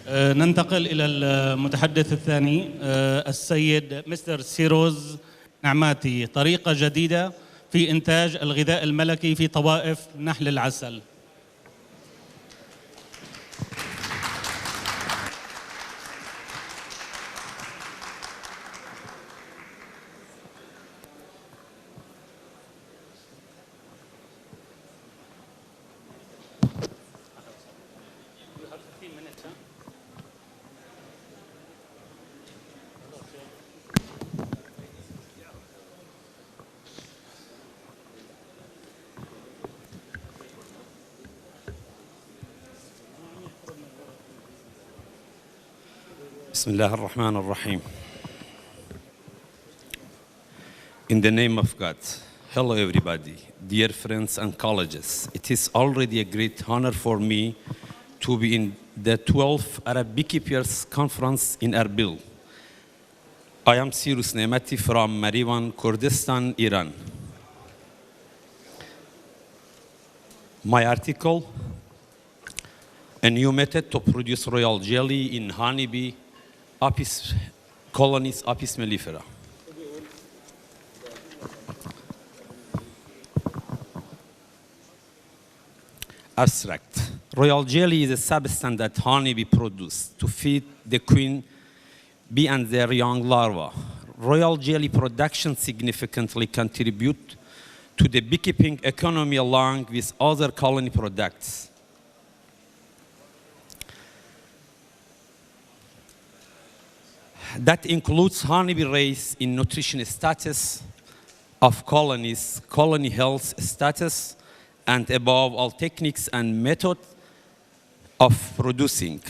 ننتقل إلى المتحدث الثاني السيد مستر سيروز. نعماتي، طريقة جديدة في إنتاج الغذاء الملكي في طوائف نحل العسل. بسم الله الرحمن الرحيم. In the name of God. Hello everybody, dear friends and colleagues. It is already a great honor for me to be in the 12th Arab Beekeepers Conference in Erbil. I am Sirus Na'mati from Marivan, Kurdistan, Iran. My article, a new method to produce royal jelly in honeybee Apis colonies, Apis mellifera. Abstract. Royal jelly is a substance that honeybee produce to feed the queen bee and their young larvae. Royal jelly production significantly contribute to the beekeeping economy along with other colony products. That includes honeybee race in nutrition status of colonies, colony health status, and above all techniques and methods of producing.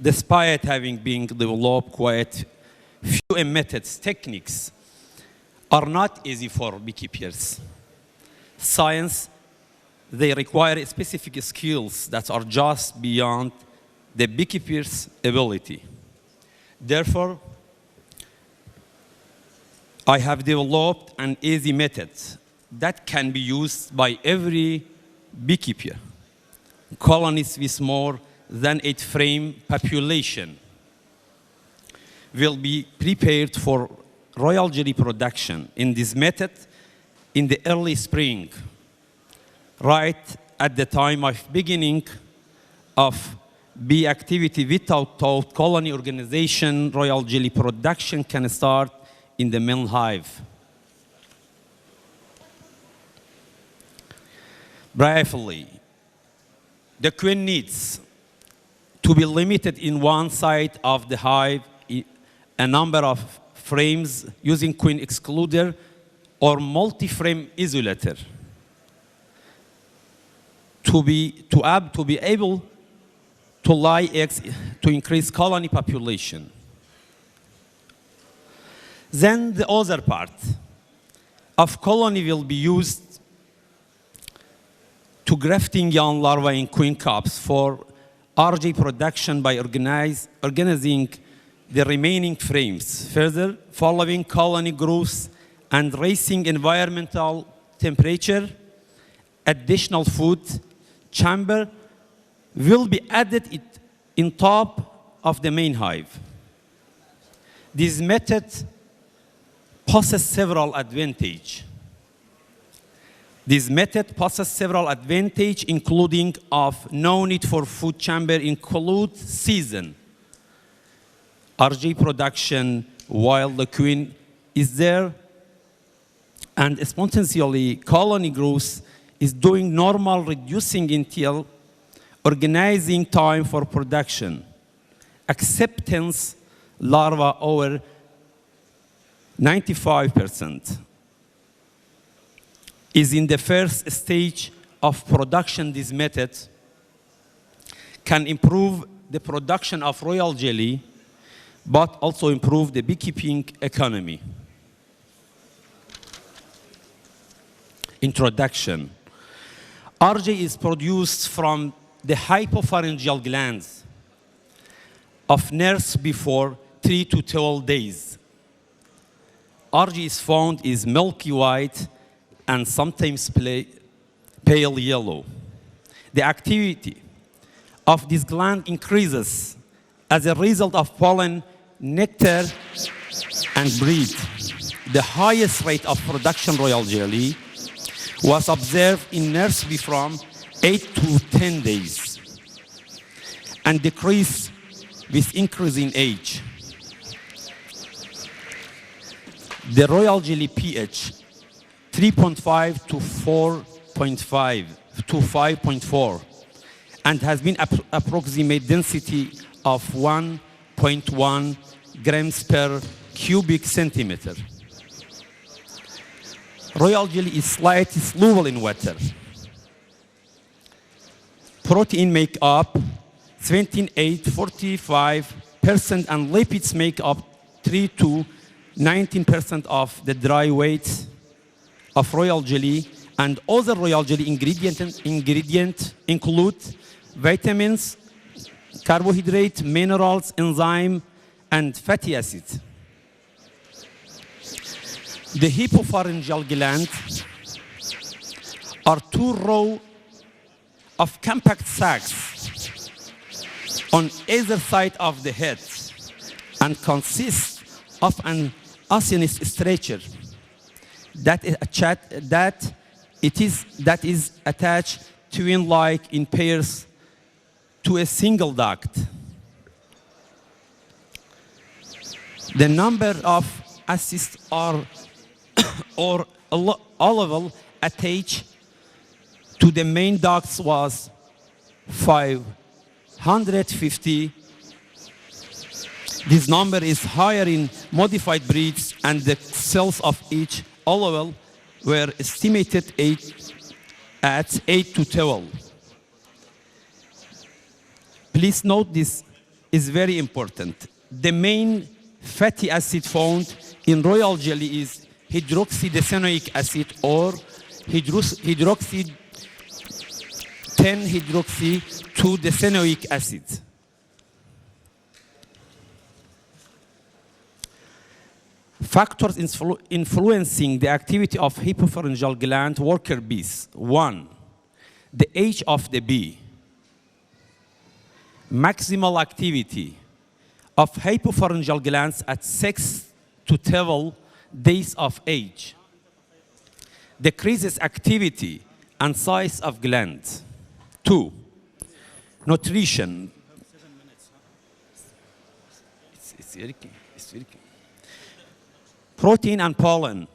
Despite having been developed quite few methods, techniques are not easy for beekeepers. Science, they require specific skills that are just beyond the beekeeper's ability. Therefore, I have developed an easy method that can be used by every beekeeper. Colonies with more than 8 frame population will be prepared for royal jelly production in this method in the early spring, right at the time of beginning of bee activity. Without colony organization, royal jelly production can start in the main hive. Briefly, the queen needs to be limited in one side of the hive, a number of frames using queen excluder or multi-frame isolator to be able to lay eggs to increase colony population. Then the other part of colony will be used to grafting young larvae in queen cups for RJ production by organizing the remaining frames. Further, following colony growth and raising environmental temperature, additional food chamber will be added in top of the main hive. This method possesses several advantages. This method possesses several advantages, including of no need for food chamber, include season, RG production while the queen is there, and spontaneously colony growth is doing normal, reducing until organizing time for production. Acceptance larva over 95% is in the first stage of production. This method can improve the production of royal jelly, but also improve the beekeeping economy. Introduction. RJ is produced from the hypopharyngeal glands of nurse before 3 to 12 days. RG is found is milky white and sometimes pale yellow. The activity of this gland increases As a result of pollen, nectar, and breed, the highest rate of production royal jelly was observed in nursery from 8 to 10 days and decreased with increase in age. The royal jelly pH 3.5 to 4.5 to 5.4 and has been approximate density of 1.1 grams per cubic centimeter. Royal jelly is slightly soluble in water. Protein make up 28-45% and lipids make up 3 to 19% of the dry weight of royal jelly, and other royal jelly ingredients include vitamins, carbohydrates, minerals, enzyme, and fatty acids. The hypopharyngeal gland are two rows of compact sacs on either side of the head and consist of an acinous structure that is attached twin-like in pairs to a single duct. The number of acids or olival attached to the main ducts was 550. This number is higher in modified breeds, and the cells of each olival were estimated at 8 to 12. Please note this is very important. The main fatty acid found in royal jelly is hydroxydecenoic acid or hydroxy 10-hydroxy-2-decenoic acid. Factors influencing the activity of hypopharyngeal gland worker bees. 1. The age of the bee. Maximal activity of hypopharyngeal glands at 6 to 12 days of age. Decreases activity and size of glands. 2. Nutrition. It's working. Protein and pollen.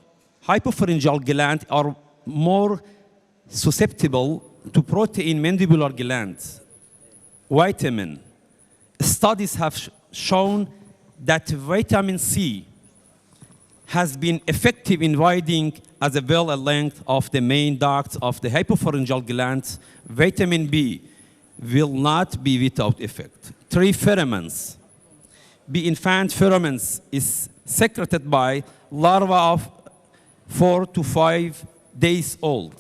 Hypopharyngeal glands are more susceptible to protein mandibular glands. Vitamin. Studies have shown that vitamin C has been effective in widening as well a length of the main ducts of the hypopharyngeal glands. Vitamin B will not be without effect. 3. Pheromones. Bee infant pheromones is secreted by larvae of 4 to 5 days old.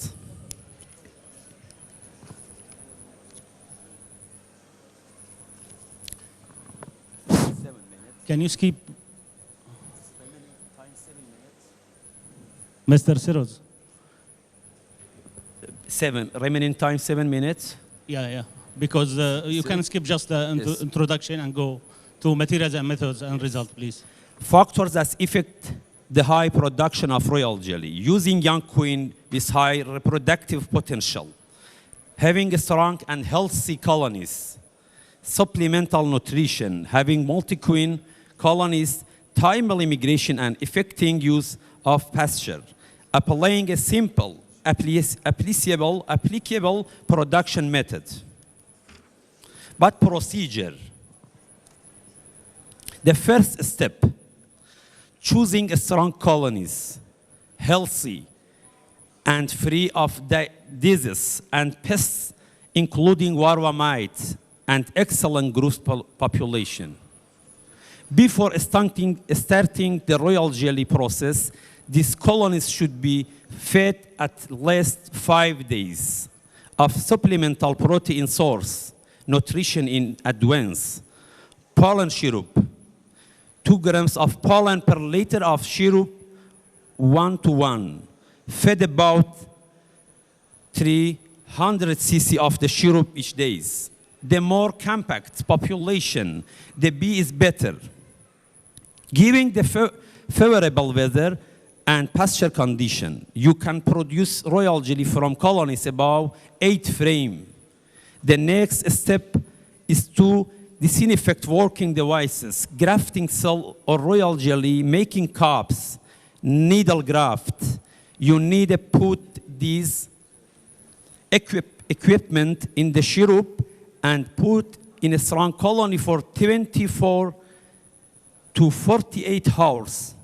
Can you skip Mr. Siruz? Remaining time 7 minutes. Yeah. Because you can skip just the Yes. introduction and go to materials and methods and result, please. Factors that affect the high production of royal jelly. Using young queen with high reproductive potential. Having strong and healthy colonies. Supplemental nutrition. Having multi-queen colonies. Timely migration and effecting use of pasture. Applying a simple, applicable production method. But procedure. The first step, choosing strong colonies, healthy and free of disease and pests, including varroa mites and excellent growth population. Before starting the royal jelly process, these colonies should be fed at least 5 days of supplemental protein source, nutrition in advance, pollen syrup, 2 grams of pollen per liter of syrup, 1:1, fed about 300 cc of the syrup each day. the more compact population, the bee is better. Given the favorable weather and pasture condition, you can produce royal jelly from colonies above 8 frame. The next step is to disinfect working devices, grafting cell or royal jelly, making cups, needle graft. You need to put these equipment in the syrup and put in a strong colony for 24 to 48 hours.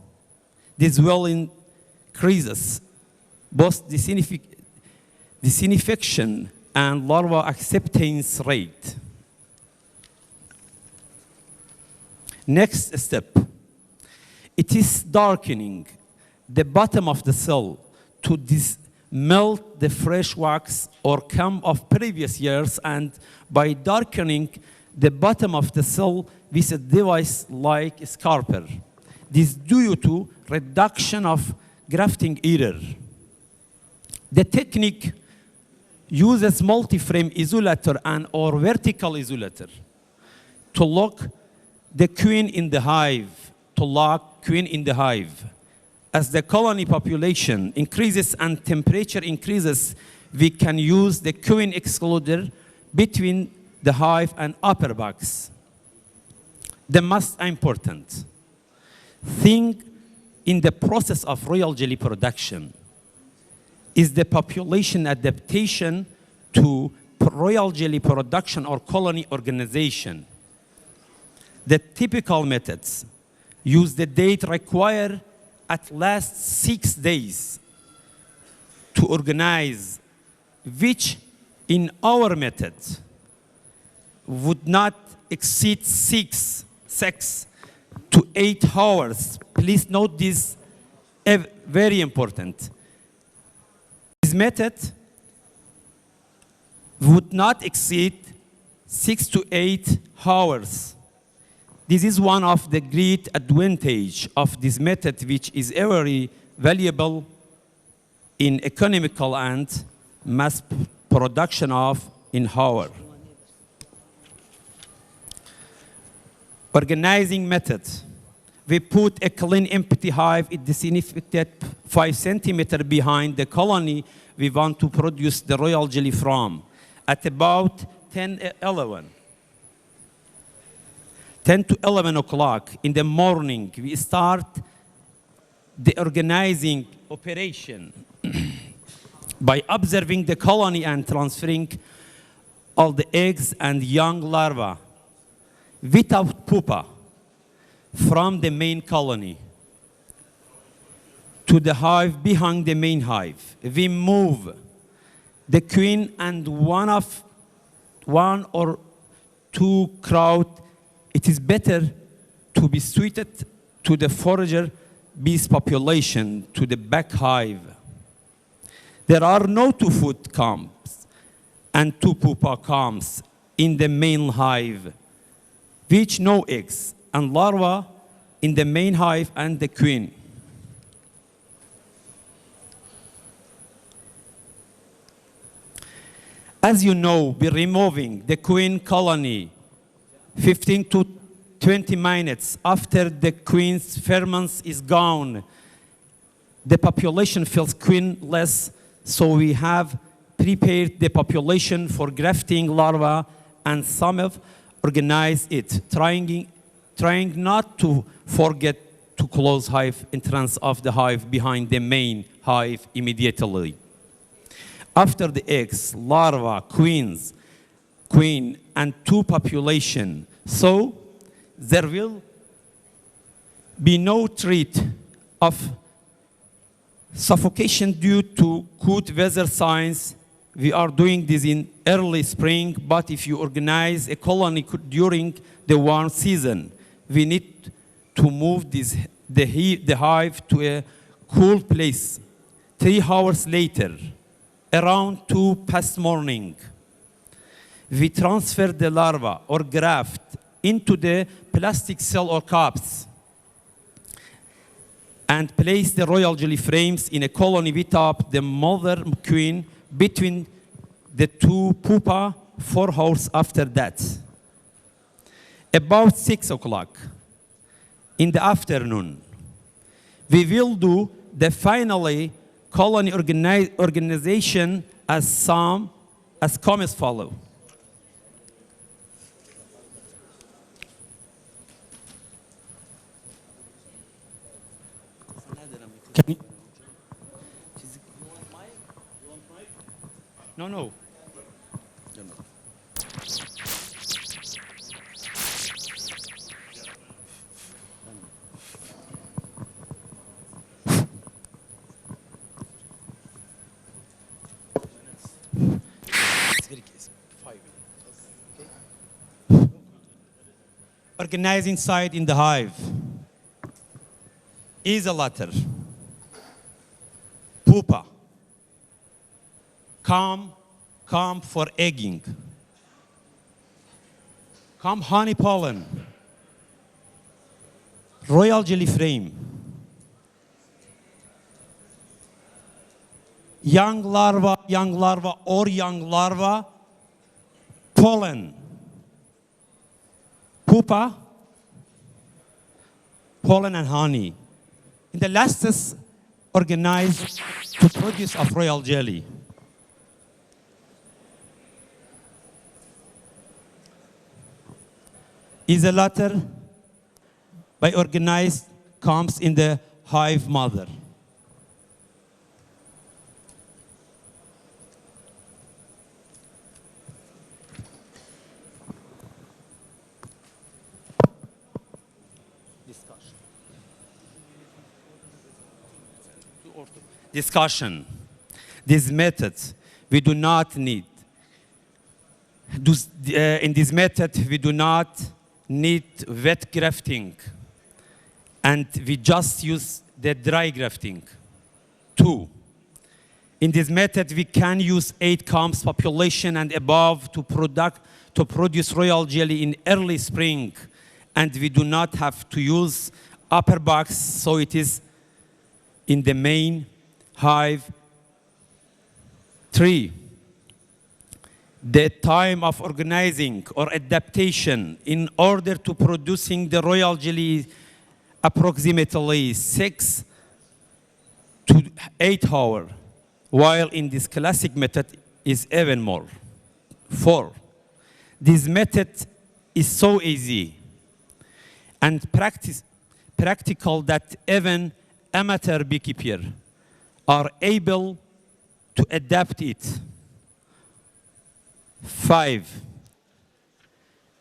This will increases both disinfection and larva acceptance rate. Next step, it is darkening the bottom of the cell to melt the fresh wax or comb of previous years, and by darkening the bottom of the cell with a device like a scalpel. This due to reduction of grafting error. The technique uses multi-frame isolator and or vertical isolator to lock the queen in the hive, As the colony population increases and temperature increases, we can use the queen excluder between the hive and upper box. The most important thing in the process of royal jelly production is the population adaptation to royal jelly production or colony organization. The typical methods use the date required at least 6 days to organize, which in our method would not exceed 6 to 8 hours. Please note this, very important. This method would not exceed 6 to 8 hours. This is one of the great advantage of this method, which is very valuable in economical and mass production of in hour. Organizing method. We put a clean empty hive, it disinfected 5 centimeters behind the colony we want to produce the royal jelly from. At about 10 to 11 o'clock in the morning, we start the organizing operation by observing the colony and transferring all the eggs and young larvae without pupa from the main colony to the hive behind the main hive. We move the queen and one or two crowd. It is better to be suited to the forager bees population, to the back hive. There are no 2 food combs and 2 pupa combs in the main hive, which no eggs and larvae in the main hive and the queen. As you know, we're removing the queen colony 15 to 20 minutes after the queen's pheromones is gone. The population feels queenless, so we have prepared the population for grafting larvae, and some have organized it, trying not to forget to close hive entrance of the hive behind the main hive immediately. After the eggs, larvae, queen, and 2 population. So there will be no threat of suffocation due to good weather signs. We are doing this in early spring, but if you organize a colony during the warm season, we need to move the hive to a cool place. 3 hours later, around 2 past morning, we transfer the larva or graft into the plastic cell or cups and place the royal jelly frames in a colony without the mother queen between the 2 pupa 4 hours after that. About 6 o'clock in the afternoon, we will do the finally colony organization as come as follow. Can you- No. Organize inside in the hive is a letter. Pupa. Come for egging. Come honey pollen. Royal jelly frame. Young larva, pollen. Pupa, pollen and honey. In the last is organized to produce of royal jelly. Is a latter by organized comes in the hive mother. Discussion. This method we do not need. In this method we do not need wet grafting, and we just use the dry grafting. 2. In this method we can use 8 combs population and above to produce royal jelly in early spring, and we do not have to use upper box, so it is in the main hive. 3. The time of organizing or adaptation in order to producing the royal jelly approximately 6 to 8 hours, while in this classic method is even more. 4. This method is so easy and practical that even amateur beekeeper are able to adapt it. 5.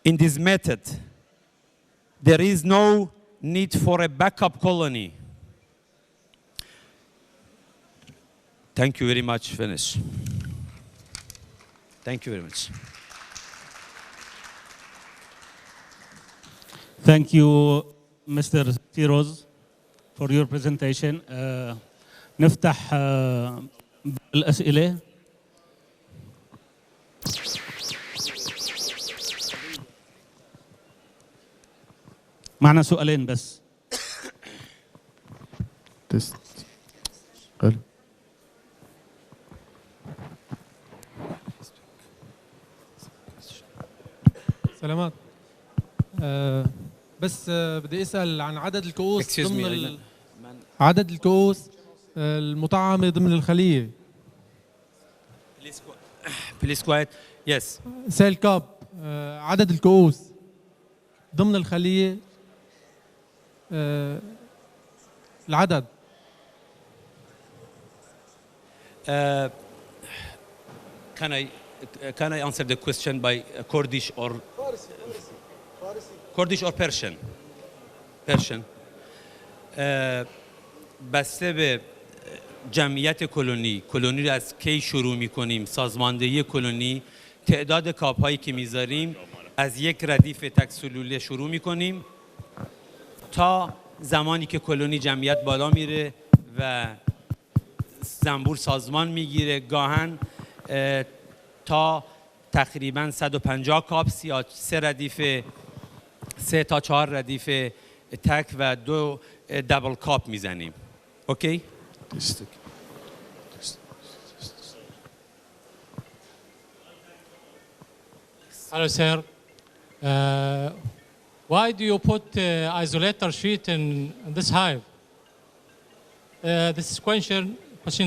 In this method, there is no need for a backup colony. Thank you very much. Finish. Thank you very much. Thank you, Mr. سيروز, for your presentation. نفتح الأسئلة. معنا سؤالين بس. تست. حلو. سلامات. بس بدي اسال عن عدد الكؤوس ضمن عدد الكؤوس المطعمه ضمن الخليه. Please quiet. Yes. سيل كاب عدد الكؤوس ضمن الخليه العدد. Can I answer the question by Kurdish or Persian? Persian. بسته به جمعیت کلونی رو از کی شروع می‌کنیم، سازماندهی کلونی، تعداد کاپ‌هایی که می‌ذاریم از یک ردیف تک سلوله شروع می‌کنیم تا زمانی که کلونی جمعیت بالا میره و زنبور سازمان میگیره، گاهن تا تقریباً 150 کاپس یا 3 تا 4 ردیف تک و 2 دبل کاپ میزنیم. اوکی؟ Hello, sir. Why do you put isolator sheet in this hive? This is question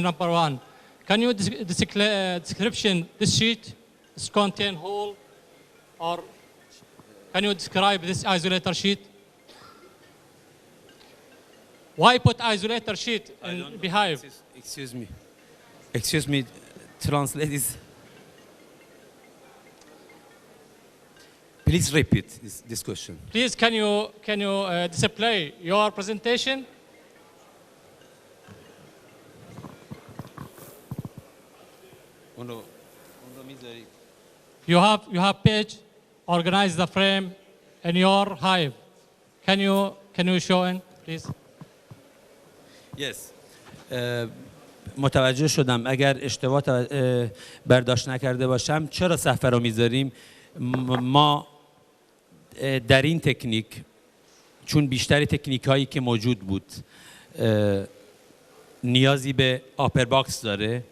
number one. Can you description this sheet? This contain hole, or can you describe this isolator sheet? Why put isolator sheet in beehive? Excuse me. Translate this. Please repeat this question. Please, can you display your presentation? You have page, organize the frame in your hive. Can you show in, please? Yes. متوجه شدم. اگر اشتباه برداشت نکرده باشم چرا صفحه رو میذاریم؟ ما در این تکنیک چون بیشتر تکنیک هایی که موجود بود نیازی به آپر باکس داره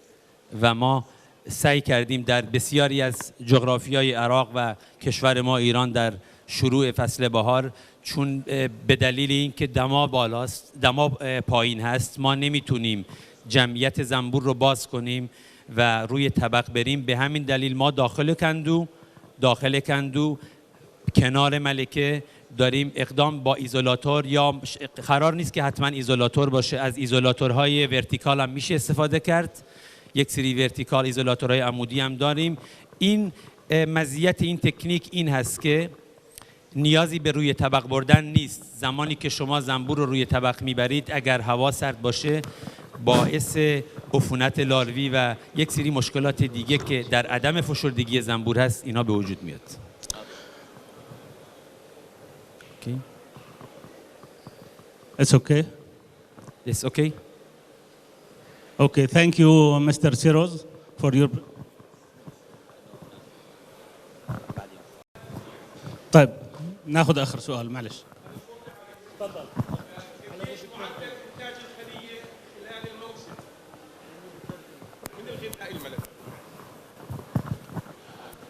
و ما سعی کردیم در بسیاری از جغرافیای عراق و کشور ما ایران در شروع فصل بهار چون به دلیل اینکه دما بالاست، دما پایین هست، ما نمیتونیم جمعیت زنبور رو باز کنیم و روی طبق بریم. به همین دلیل ما داخل کندو کنار ملکه داریم اقدام با ایزولاتور، یا قرار نیست که حتما ایزولاتور باشه، از ایزولاتورهای ورتیکال هم میشه استفاده کرد، یک سری ورتیکال ایزولاتورهای عمودی هم داریم. این مزیت این تکنیک این هست که نیازی به روی طبق بردن نیست. زمانی که شما زنبور رو روی طبق میبرید اگر هوا سرد باشه باعث عفونت لاروی و یک سری مشکلات دیگه که در عدم فشردگی زنبور هست اینا به وجود میاد. Okay. It's okay. It's okay. Okay, thank you, Mr. Seiroz, for your. طيب ناخذ آخر سؤال معلش. تفضل.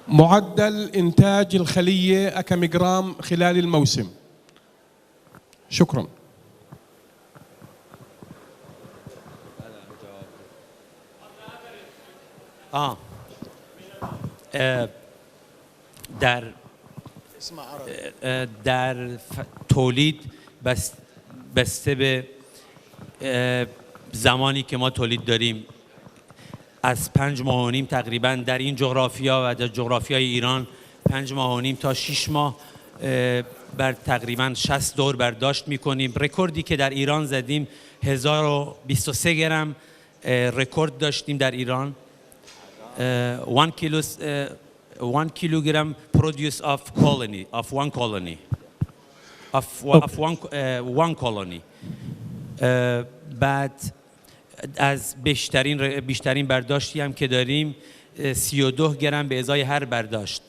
معدل إنتاج الخلية كم جرام خلال الموسم؟ شكرا. در تولید بسته به زمانی که ما تولید داریم از 5 ماه و نیم تقریبا در این جغرافیا و در جغرافیای ایران 5 ماه و نیم تا 6 ماه بر تقریبا 60 دور برداشت میکنیم. رکوردی که در ایران زدیم 1023 گرم رکورد داشتیم در ایران. 1 kilogram produce of one colony. بعد از بیشترین برداشتی هم که داریم 32 گرم به ازای هر برداشت.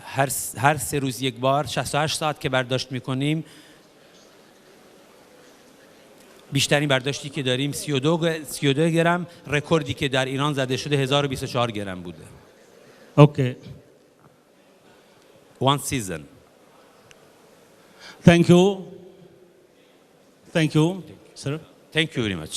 هر 3 روز یک بار 68 ساعت که برداشت میکنیم بیشترین برداشتی که داریم 32 گرم، رکوردی که در ایران زده شده 1024 گرم بوده. Okay. One season. Thank you. Thank you, sir. Thank you very much.